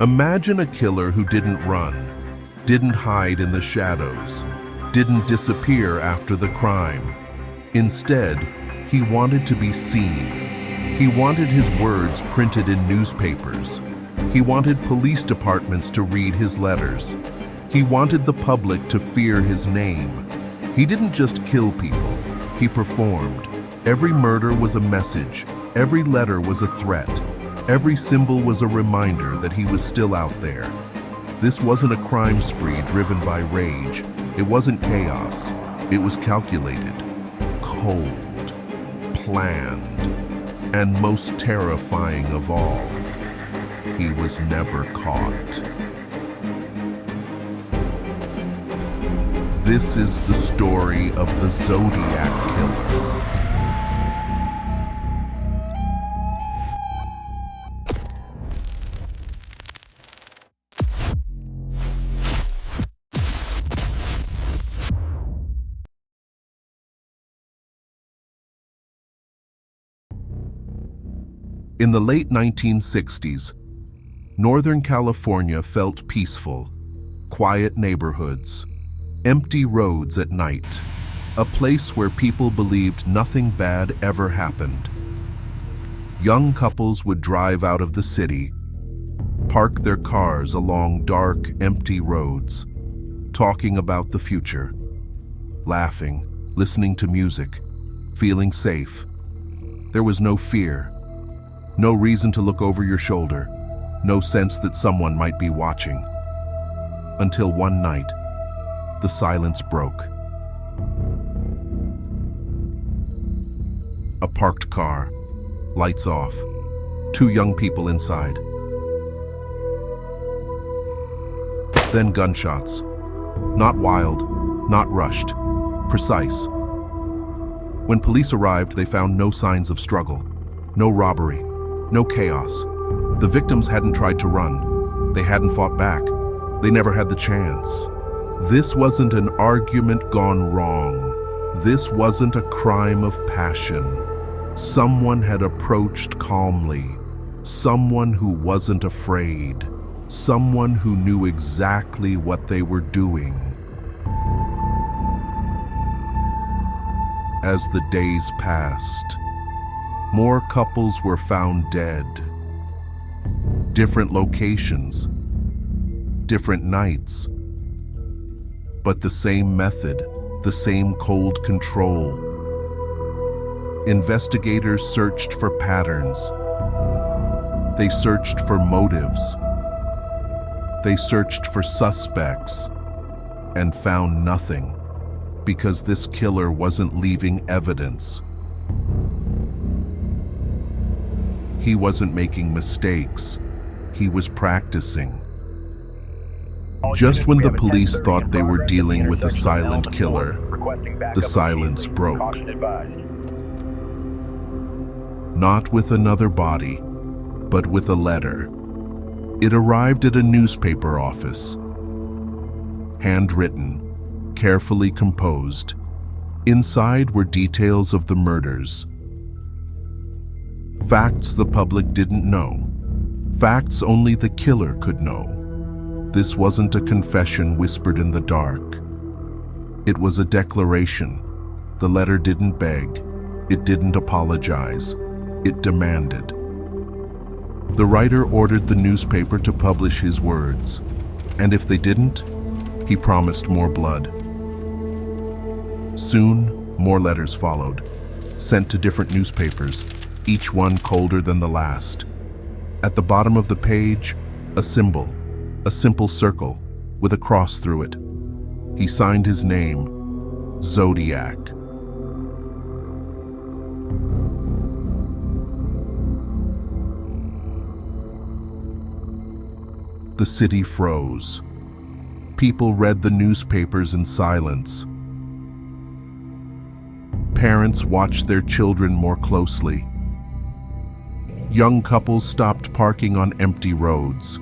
Imagine a killer who didn't run, didn't hide in the shadows, didn't disappear after the crime. Instead, he wanted to be seen. He wanted his words printed in newspapers. He wanted police departments to read his letters. He wanted the public to fear his name. He didn't just kill people, he performed. Every murder was a message. Every letter was a threat. Every symbol was a reminder that he was still out there. This wasn't a crime spree driven by rage. It wasn't chaos. It was calculated, cold, planned, and most terrifying of all, he was never caught. This is the story of the Zodiac Killer. In the late 1960s, Northern California felt peaceful, quiet neighborhoods, empty roads at night, a place where people believed nothing bad ever happened. Young couples would drive out of the city, park their cars along dark, empty roads, talking about the future, laughing, listening to music, feeling safe. There was no fear. No reason to look over your shoulder, no sense that someone might be watching. Until one night, the silence broke. A parked car, lights off, two young people inside. Then gunshots. Not wild, not rushed, precise. When police arrived, they found no signs of struggle, no robbery. No chaos. The victims hadn't tried to run. They hadn't fought back. They never had the chance. This wasn't an argument gone wrong. This wasn't a crime of passion. Someone had approached calmly. Someone who wasn't afraid. Someone who knew exactly what they were doing. As the days passed, more couples were found dead. Different locations, different nights, but the same method, the same cold control. Investigators searched for patterns. They searched for motives. They searched for suspects and found nothing, because this killer wasn't leaving evidence. He wasn't making mistakes. He was practicing. Just when the police thought they were dealing with a silent killer, the silence broke. Not with another body, but with a letter. It arrived at a newspaper office. Handwritten, carefully composed. Inside were details of the murders. Facts the public didn't know. Facts only the killer could know. This wasn't a confession whispered in the dark. It was a declaration. The letter didn't beg. It didn't apologize. It demanded. The writer ordered the newspaper to publish his words, and if they didn't, he promised more blood. Soon, more letters followed, sent to different newspapers, each one colder than the last. At the bottom of the page, a symbol, a simple circle with a cross through it. He signed his name, Zodiac. The city froze. People read the newspapers in silence. Parents watched their children more closely. Young couples stopped parking on empty roads.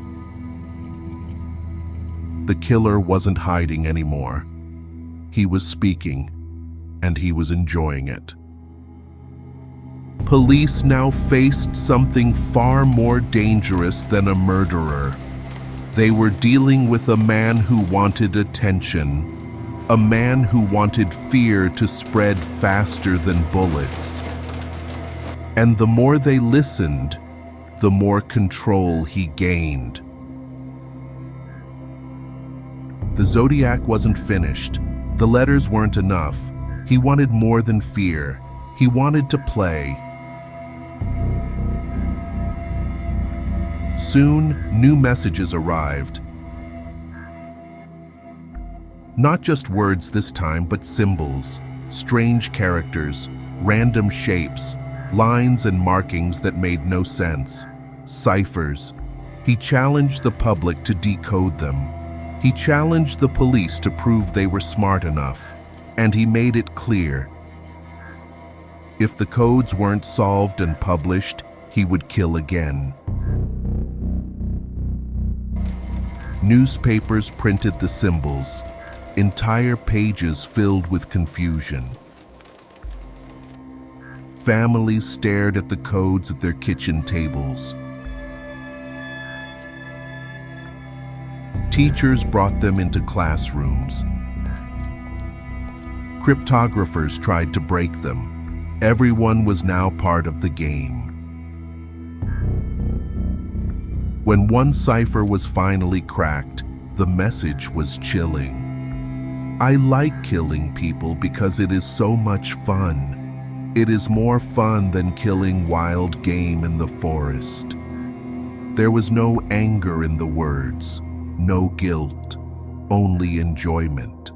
The killer wasn't hiding anymore. He was speaking, and he was enjoying it. Police now faced something far more dangerous than a murderer. They were dealing with a man who wanted attention, a man who wanted fear to spread faster than bullets. And the more they listened, the more control he gained. The Zodiac wasn't finished. The letters weren't enough. He wanted more than fear. He wanted to play. Soon, new messages arrived. Not just words this time, but symbols, strange characters, random shapes, lines and markings that made no sense. Ciphers. He challenged the public to decode them. He challenged the police to prove they were smart enough. And he made it clear. If the codes weren't solved and published, he would kill again. Newspapers printed the symbols, entire pages filled with confusion. Families stared at the codes at their kitchen tables. Teachers brought them into classrooms. Cryptographers tried to break them. Everyone was now part of the game. When one cipher was finally cracked, the message was chilling. I like killing people because it is so much fun. It is more fun than killing wild game in the forest. There was no anger in the words, no guilt, only enjoyment.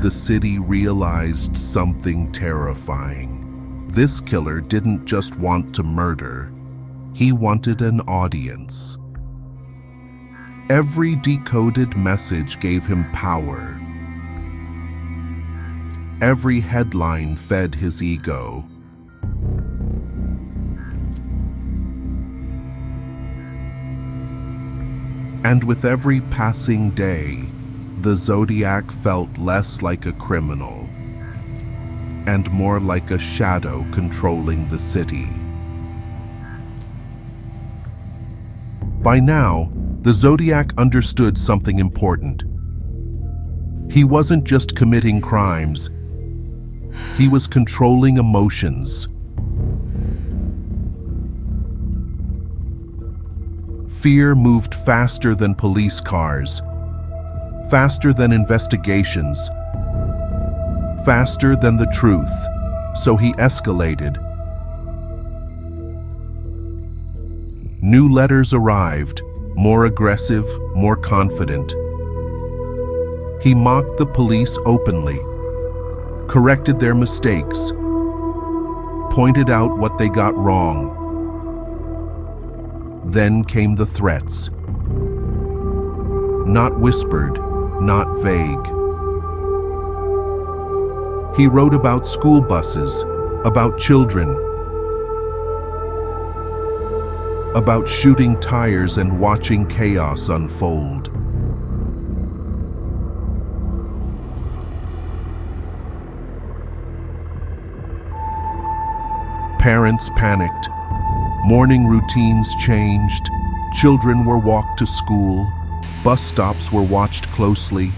The city realized something terrifying. This killer didn't just want to murder. He wanted an audience. Every decoded message gave him power. Every headline fed his ego. And with every passing day, the Zodiac felt less like a criminal and more like a shadow controlling the city. By now, the Zodiac understood something important. He wasn't just committing crimes. He was controlling emotions. Fear moved faster than police cars, faster than investigations, faster than the truth, so he escalated. New letters arrived, more aggressive, more confident. He mocked the police openly, corrected their mistakes, pointed out what they got wrong. Then came the threats. Not whispered, not vague. He wrote about school buses, about children, about shooting tires and watching chaos unfold. Parents panicked. Morning routines changed. Children were walked to school. Bus stops were watched closely.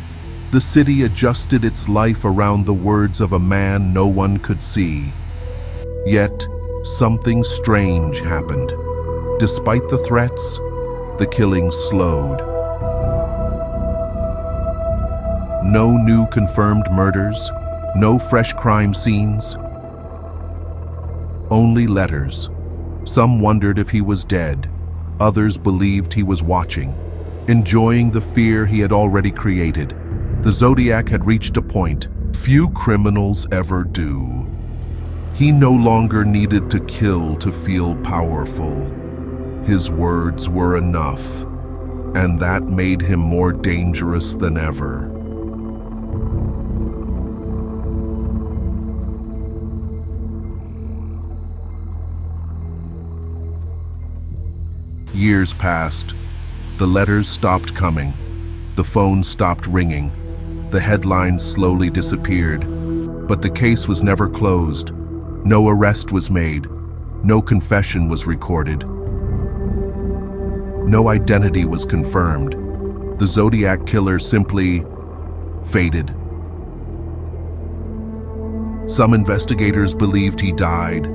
The city adjusted its life around the words of a man no one could see. Yet, something strange happened. Despite the threats, the killings slowed. No new confirmed murders, no fresh crime scenes. Only letters. Some wondered if he was dead. Others believed he was watching, enjoying the fear he had already created. The Zodiac had reached a point few criminals ever do. He no longer needed to kill to feel powerful. His words were enough, and that made him more dangerous than ever. Years passed. The letters stopped coming. The phone stopped ringing. The headlines slowly disappeared. But the case was never closed. No arrest was made. No confession was recorded. No identity was confirmed. The Zodiac killer simply faded. Some investigators believed he died.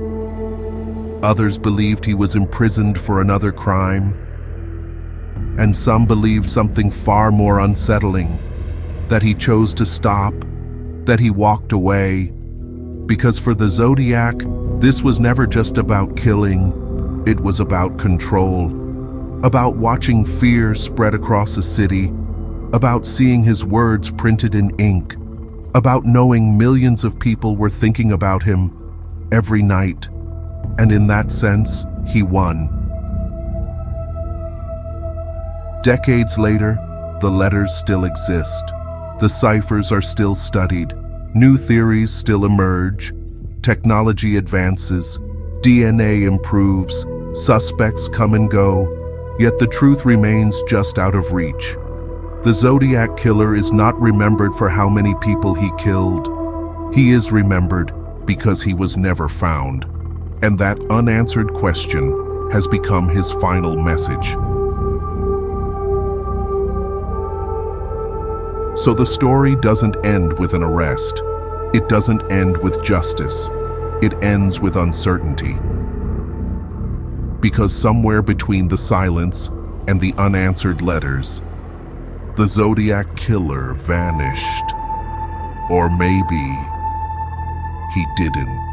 Others believed he was imprisoned for another crime. And some believed something far more unsettling, that he chose to stop, that he walked away. Because for the Zodiac, this was never just about killing, it was about control, about watching fear spread across a city, about seeing his words printed in ink, about knowing millions of people were thinking about him every night. And in that sense, he won. Decades later, the letters still exist. The ciphers are still studied. New theories still emerge. Technology advances. DNA improves. Suspects come and go. Yet the truth remains just out of reach. The Zodiac killer is not remembered for how many people he killed. He is remembered because he was never found. And that unanswered question has become his final message. So the story doesn't end with an arrest. It doesn't end with justice. It ends with uncertainty. Because somewhere between the silence and the unanswered letters, the Zodiac killer vanished. Or maybe he didn't.